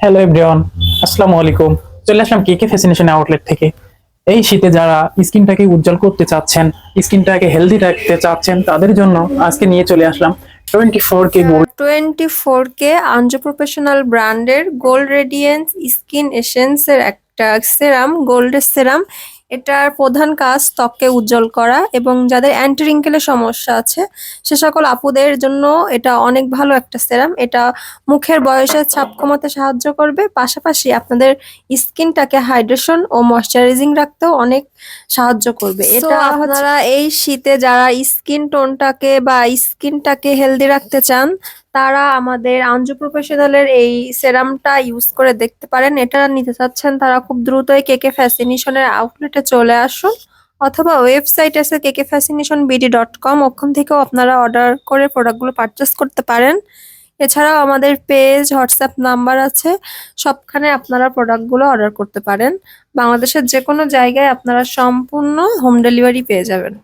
Hello everyone, আসসালামু আলাইকুম। চলে আসলাম কেকে ফ্যাশনেশন আউটলেট থেকে। এই শীতে যারা স্কিনটাকে উজ্জ্বল করতে চাচ্ছেন, স্কিনটাকে হেলদি রাখতে চাচ্ছেন, তাদের জন্য আজকে নিয়ে চলে আসলাম 24K gold. 24K Anju professional ব্র্যান্ডের গোল্ড রেডিয়েন্স স্কিন এসেন্সের একটা সেরাম, গোল্ডের সেরাম। এটার প্রধান কাজ ত্বককে উজ্জ্বল করা, এবং যাদের অ্যান্টি রিঙ্কেলের সমস্যা আছে সে সকল আপুদের জন্য এটা অনেক ভালো একটা সেরাম। এটা মুখের বয়সের ছাপ কমাতে সাহায্য করবে, পাশাপাশি আপনাদের স্কিনটাকে হাইড্রেশন ও ময়শ্চারাইজিং রাখতেও অনেক সাহায্য করবে। এটা আপনারা এই শীতে যারা স্কিনটাকে হেলদি রাখতে চান তারা আমাদের আঞ্জু প্রফেশনালের এই সেরামটা ইউজ করে দেখতে পারেন। এটা নিতে চাচ্ছেন তারা খুব দ্রুতই কেকে ফ্যাশনেশনের আউটলেটে চলে আসুন, অথবা ওয়েবসাইট আছে kkfascinationbd.com, ওখান থেকেও আপনারা অর্ডার করে প্রোডাক্টগুলো পারচেস করতে পারেন। এছাড়াও আমাদের পেজ, হোয়াটসঅ্যাপ নাম্বার আছে, সবখানে আপনারা প্রোডাক্টগুলো অর্ডার করতে পারেন। বাংলাদেশের যে কোনো জায়গায় আপনারা সম্পূর্ণ হোম ডেলিভারি পেয়ে যাবেন।